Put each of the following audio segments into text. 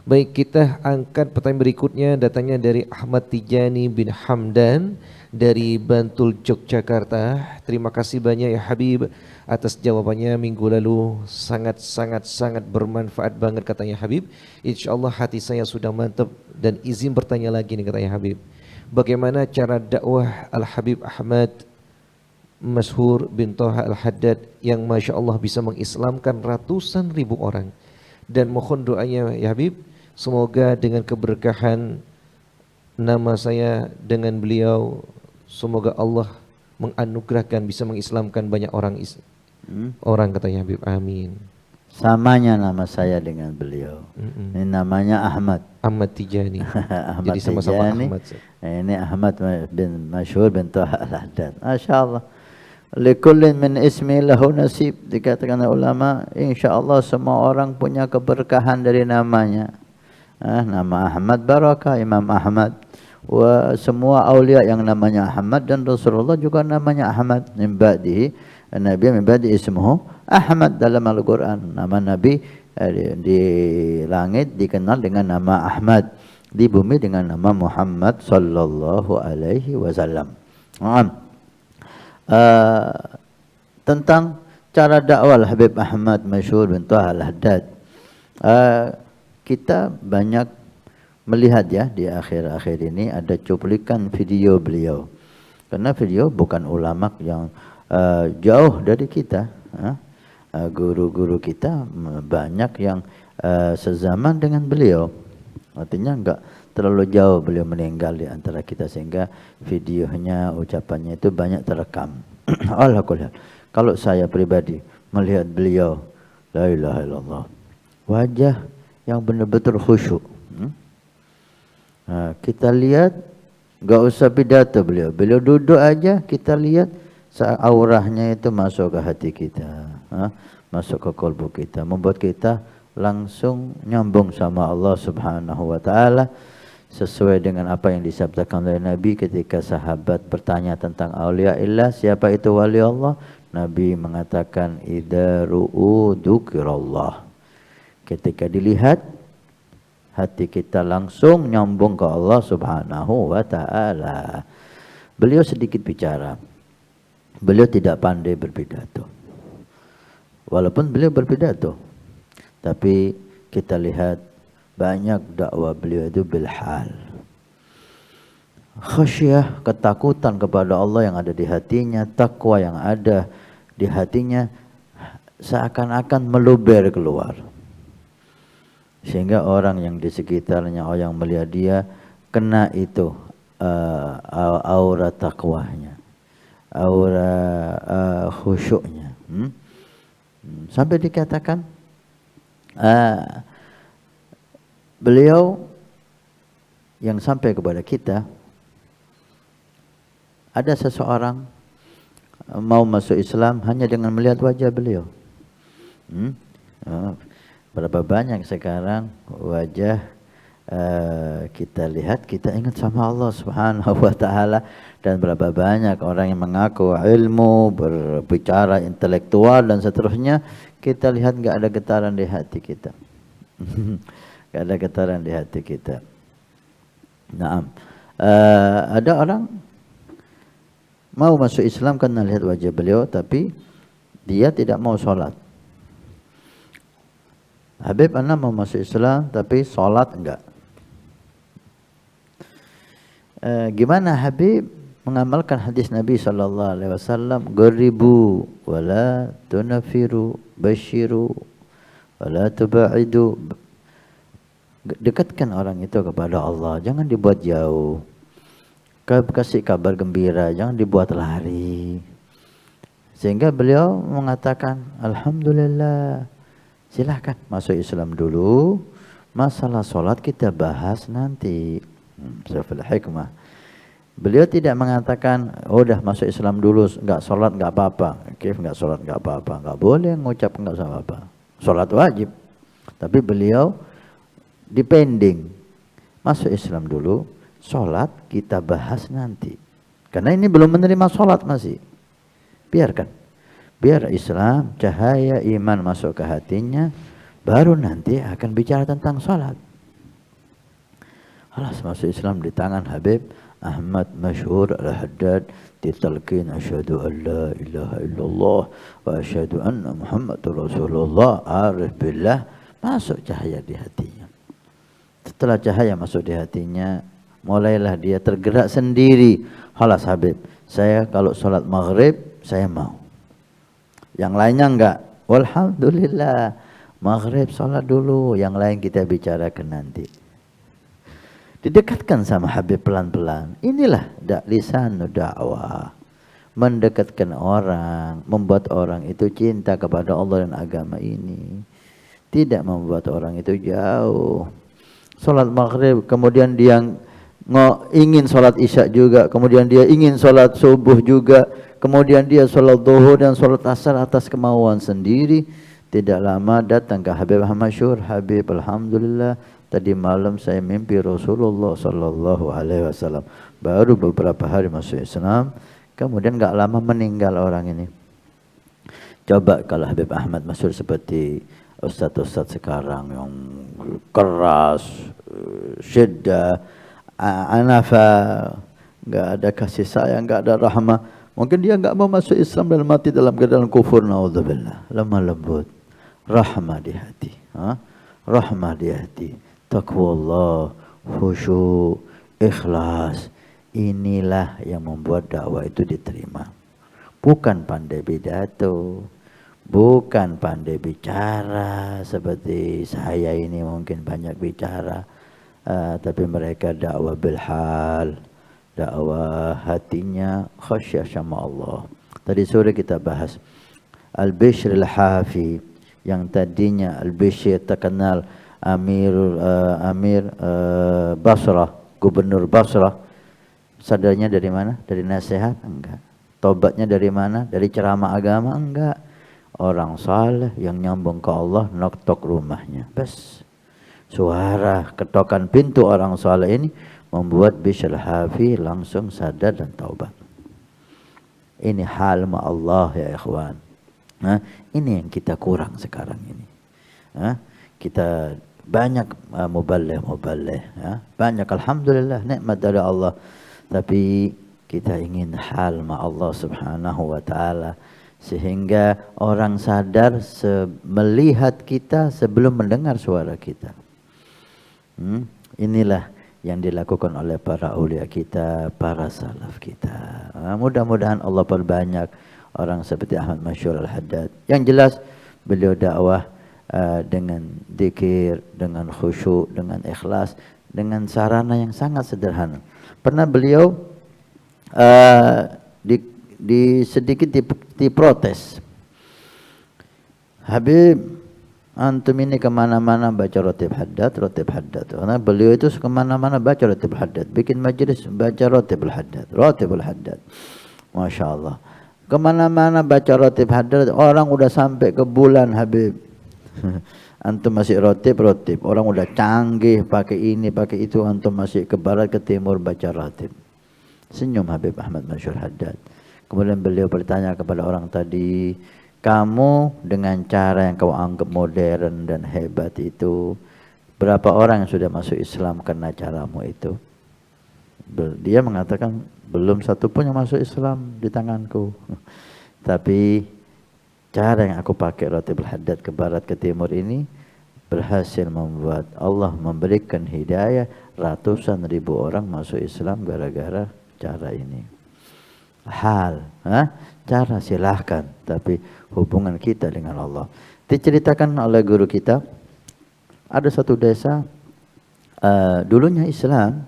Baik, kita angkat pertanyaan berikutnya, datangnya dari Ahmad Tijani bin Hamdan dari Bantul, Yogyakarta. Terima kasih banyak ya Habib atas jawabannya minggu lalu, sangat bermanfaat banget katanya Habib. Insyaallah hati saya sudah mantap dan izin bertanya lagi nih katanya Habib. Bagaimana cara dakwah Al-Habib Ahmad Mashhur bin Toha Al-Haddad yang Masya Allah bisa mengislamkan ratusan ribu orang, dan mohon doanya ya Habib, semoga dengan keberkahan nama saya dengan beliau, semoga Allah menganugerahkan bisa mengislamkan banyak orang orang katanya Habib. Amin. Samanya nama saya dengan beliau. Ini namanya Ahmad. Ahmad Tijani. Ahmad Jadi sama-sama Tijani. Ahmad. Ini Ahmad bin Mashhur bin Toha Al-Haddad. Masya Allah. Likullin min ismi lahu nasib. Dikatakan ulama, insyaAllah semua orang punya keberkahan dari namanya. Nama Ahmad Barakah, Imam Ahmad. Semua awliya yang namanya Ahmad, dan Rasulullah juga namanya Ahmad. Min ba'dihi, Nabi min ba'di ismuhu Ahmad dalam Al-Quran. Nama Nabi di langit dikenal dengan nama Ahmad, di bumi dengan nama Muhammad sallallahu alaihi wasallam. Tentang cara dakwah Habib Ahmad Mashhur bin Toha Al-Haddad, kita banyak melihat ya di akhir-akhir ini ada cuplikan video beliau, karena beliau bukan ulama yang jauh dari kita. Guru-guru kita banyak yang sezaman dengan beliau, artinya enggak terlalu jauh beliau meninggal di antara kita, sehingga videonya, ucapannya itu banyak terekam. Alhamdulillah. Kalau saya pribadi melihat beliau, la ilaha illallah, wajah yang benar-benar khusyuk. Kita lihat, enggak usah pidato beliau, beliau duduk aja kita lihat, auranya itu masuk ke hati kita, masuk ke kalbu kita, membuat kita langsung nyambung sama Allah Subhanahu wa taala, sesuai dengan apa yang disabdakan oleh Nabi ketika sahabat bertanya tentang aulia illah, siapa itu wali Allah? Nabi mengatakan idza ru'u dzikrallah. Ketika dilihat, hati kita langsung nyambung ke Allah Subhanahu wa taala. Beliau sedikit bicara. Beliau tidak pandai berpidato. Walaupun beliau berpidato, tapi kita lihat banyak dakwah beliau itu bilhal. Khasyah, ketakutan kepada Allah yang ada di hatinya, takwa yang ada di hatinya seakan-akan meluber keluar. Sehingga orang yang di sekitarnya, orang yang melihat dia, kena itu aura takwanya, aura khusyuknya. Sampai dikatakan beliau yang sampai kepada kita, ada seseorang mau masuk Islam hanya dengan melihat wajah beliau. Berapa banyak sekarang wajah kita lihat, kita ingat sama Allah Subhanahu wa taala, dan berapa banyak orang yang mengaku ilmu, berbicara intelektual dan seterusnya, kita lihat enggak ada getaran di hati kita. Enggak ada getaran di hati kita. Naam. Ada orang mau masuk Islam karena lihat wajah beliau, tapi dia tidak mau sholat. Habib ana mau masuk Islam tapi sholat enggak. Gimana Habib mengamalkan hadis Nabi sallallahu alaihi wasallam, "Garibu wala tunafiru, basyiru wala tubaidu." Dekatkan orang itu kepada Allah, jangan dibuat jauh. Kasih kabar gembira, jangan dibuat lari. Sehingga beliau mengatakan, alhamdulillah, silahkan masuk Islam dulu, masalah sholat kita bahas nanti. Safil hikmah. Beliau tidak mengatakan, oh udah masuk Islam dulu, enggak sholat enggak apa-apa. Kif enggak sholat enggak apa-apa, enggak boleh ngucap enggak sama apa. Sholat wajib. Tapi beliau depending, masuk Islam dulu, sholat kita bahas nanti. Karena ini belum menerima sholat masih. Biarkan. Biar Islam, cahaya iman masuk ke hatinya, baru nanti akan bicara tentang sholat. Halas masuk Islam di tangan Habib Ahmad Masyhur Al-Haddad, ditalqin asyhadu an la ilaha illallah wa asyhadu anna Muhammadur Rasulullah, arif billah, masuk cahaya di hatinya. Setelah cahaya masuk di hatinya, mulailah dia tergerak sendiri. Halas Habib, saya kalau sholat maghrib saya mau, yang lainnya enggak. Walhamdulillah, maghrib sholat dulu, yang lain kita bicarakan nanti. Didekatkan sama Habib pelan-pelan. Inilah lisan dakwah, mendekatkan orang, membuat orang itu cinta kepada Allah dan agama ini, tidak membuat orang itu jauh. Sholat maghrib, kemudian dia ingin sholat isya juga, kemudian dia ingin sholat subuh juga, kemudian dia sholat zuhur dan sholat asar atas kemauan sendiri. Tidak lama datang ke Habib Ahmad Masyhur, Habib, alhamdulillah tadi malam saya mimpi Rasulullah sallallahu alaihi wasallam. Baru beberapa hari masuk Islam, kemudian enggak lama meninggal orang ini. Coba kalau Habib Ahmad Masyhur seperti ustaz-ustaz sekarang yang keras, syiddah, anafa, enggak ada kasih sayang, enggak ada rahmah, mungkin dia enggak mau masuk Islam dan mati dalam keadaan kufur, naudzubillah. Lemah lembut, rahmah di hati, rahmah di hati, taqwa Allah, khusyuk, ikhlas. Inilah yang membuat dakwah itu diterima. Bukan pandai pidato, bukan pandai bicara seperti saya ini mungkin banyak bicara, tapi mereka dakwah bilhal, dakwah hatinya khasyah sama Allah. Tadi sore kita bahas Al-Bishr Al-Hafi, yang tadinya Al-Bishr terkenal Amir Basrah, gubernur Basrah. Sadarnya dari mana? Dari nasihat? Enggak. Tobatnya dari mana? Dari ceramah agama? Enggak. Orang saleh yang nyambung ke Allah, nok-tok rumahnya. Bas. Suara ketokan pintu orang saleh ini membuat Bishr Al-Hafi langsung sadar dan taubat. Ini hal ma Allah ya ikhwan. Ini yang kita kurang sekarang ini. Kita banyak muballigh, banyak alhamdulillah nikmat dari Allah, tapi kita ingin hal ma Allah subhanahu wa ta'ala, sehingga orang sadar melihat kita sebelum mendengar suara kita. Inilah yang dilakukan oleh para aulia kita, para salaf kita. Mudah-mudahan Allah perbanyak orang seperti Ahmad Masyhur Al-Haddad. Yang jelas beliau dakwah dengan zikir, dengan khusyuk, dengan ikhlas, dengan sarana yang sangat sederhana. Pernah beliau sedikit diprotes. Habib, antum ini kemana-mana baca rotib haddad. Karena beliau itu kemana-mana baca rotib haddad, bikin majlis baca rotib haddad. Masya Allah, kemana-mana baca rotib haddad. Orang udah sampai ke bulan Habib, antum masih rotib. Orang udah canggih pakai ini pakai itu, antum masih ke barat ke timur baca rotib. Senyum Habib Ahmad Masyhur Haddad. Kemudian beliau bertanya kepada orang tadi, kamu dengan cara yang kau anggap modern dan hebat itu, berapa orang yang sudah masuk Islam karena caramu itu? Dia mengatakan, belum satu pun yang masuk Islam di tanganku. Tapi cara yang aku pakai rotibul haddad ke barat ke timur ini berhasil membuat Allah memberikan hidayah ratusan ribu orang masuk Islam gara-gara cara ini. Cara silahkan, tapi hubungan kita dengan Allah. Diceritakan oleh guru kita, ada satu desa dulunya Islam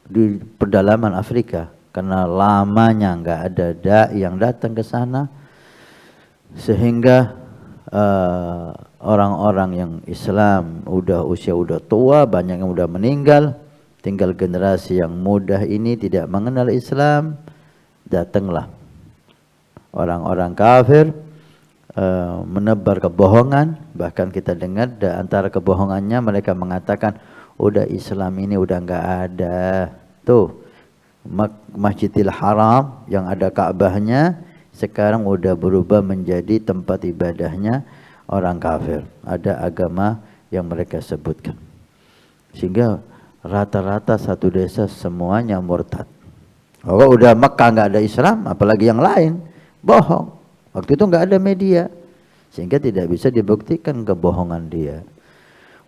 di pedalaman Afrika, karena lamanya nggak ada dai yang datang ke sana, sehingga orang-orang yang Islam usia udah tua, banyak yang udah meninggal, tinggal generasi yang muda ini tidak mengenal Islam. Datanglah orang-orang kafir menebar kebohongan. Bahkan kita dengar antara kebohongannya mereka mengatakan, udah Islam ini udah nggak ada tuh, Masjidil Haram yang ada Ka'bahnya sekarang udah berubah menjadi tempat ibadahnya orang kafir. Ada agama yang mereka sebutkan, sehingga rata-rata satu desa semuanya murtad. Kalau udah Mekah nggak ada Islam, apalagi yang lain, bohong. Waktu itu nggak ada media, sehingga tidak bisa dibuktikan kebohongan dia.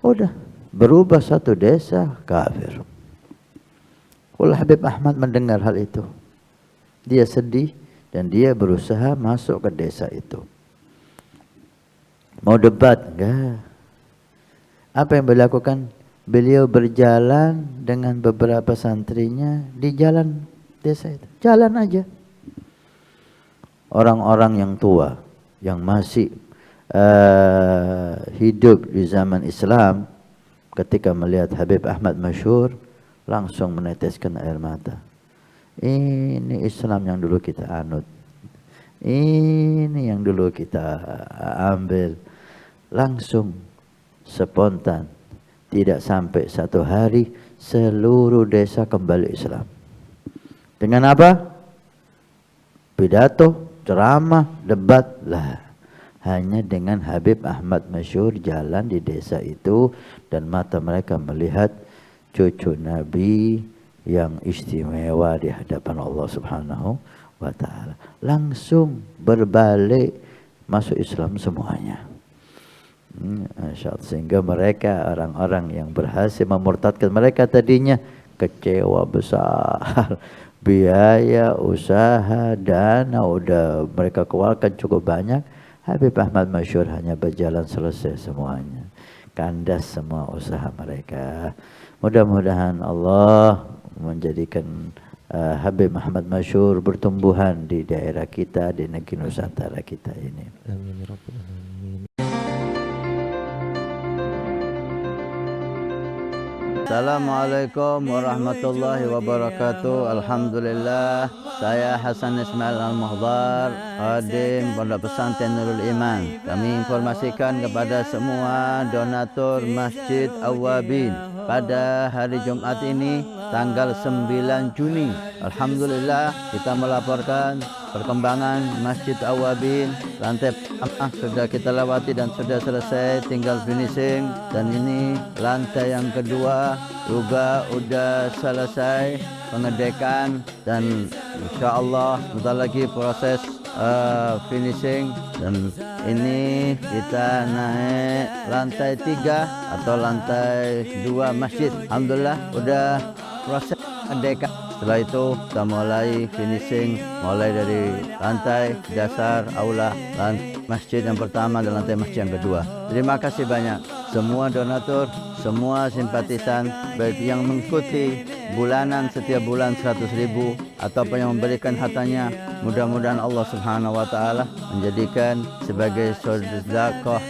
Udah berubah satu desa kafir. Kalau Habib Ahmad mendengar hal itu, dia sedih dan dia berusaha masuk ke desa itu. Mau debat enggak? Apa yang beliau lakukan? Beliau berjalan dengan beberapa santrinya di jalan desa itu. Jalan aja. Orang-orang yang tua, yang masih hidup di zaman Islam, ketika melihat Habib Ahmad Masyhur, langsung meneteskan air mata. Ini Islam yang dulu kita anut. Ini yang dulu kita ambil. Langsung spontan, tidak sampai satu hari seluruh desa kembali Islam. Dengan apa? Pidato, ceramah, debat lah. Hanya dengan Habib Ahmad Masyhur jalan di desa itu dan mata mereka melihat cucu Nabi yang istimewa di hadapan Allah Subhanahu wa taala. Langsung berbalik masuk Islam semuanya. Sehingga mereka orang-orang yang berhasil memurtadkan mereka tadinya kecewa besar. Biaya, usaha, dana udah mereka keluarkan cukup banyak. Habib Ahmad Masyhur hanya berjalan selesai semuanya. Kandas semua usaha mereka. Mudah-mudahan Allah menjadikan Habib Ahmad Masyhur bertumbuhan di daerah kita, di negeri Nusantara kita ini. Amin ya rabbal alamin. Assalamualaikum warahmatullahi wabarakatuh. Alhamdulillah, saya Hasan Ismail Al-Muhdar, Khadim Pondok Pesantren Nurul Iman. Kami informasikan kepada semua donatur Masjid Awwabin pada hari Jumat ini tanggal 9 Juni. Alhamdulillah kita melaporkan perkembangan Masjid Awwabin. Lantai pertama sudah kita lewati dan sudah selesai, tinggal finishing. Dan ini lantai yang kedua juga sudah selesai pengedekan dan insya Allah sebentar lagi proses finishing. Dan ini kita naik lantai 3 atau lantai 2 masjid. Alhamdulillah udah proses pengedekan. Setelah itu kita mulai finishing, mulai dari lantai dasar aula masjid yang pertama dan lantai masjid yang kedua. Terima kasih banyak semua donatur, semua simpatisan, baik yang mengikuti bulanan setiap bulan 100.000 ataupun yang memberikan hartanya. Mudah-mudahan Allah Subhanahu wa taala menjadikan sebagai sedekah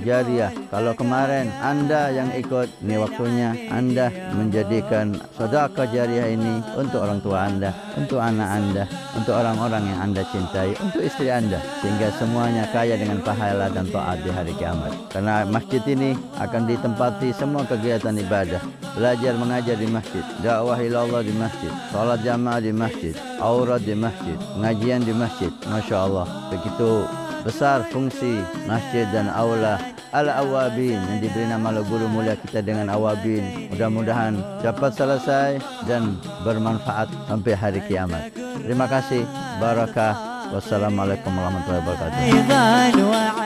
jariah. Kalau kemarin Anda yang ikut, ini waktunya Anda menjadikan sedekah jariah ini untuk orang tua Anda, untuk anak Anda, untuk orang-orang yang Anda cintai, untuk istri Anda, sehingga semuanya kaya dengan pahala dan taat di hari kiamat. Karena masjid ini akan ditempati semua kegiatan ibadah, belajar mengajar di masjid, dakwah ilallah di masjid, salat jamaah di masjid, aurat di masjid, pengajian di masjid. Masya Allah, begitu besar fungsi masjid dan aula Al-Awwabin yang diberi nama oleh guru mulia kita dengan Awwabin. Mudah-mudahan cepat selesai dan bermanfaat sampai hari kiamat. Terima kasih. Barakah. Wassalamualaikum warahmatullahi wabarakatuh.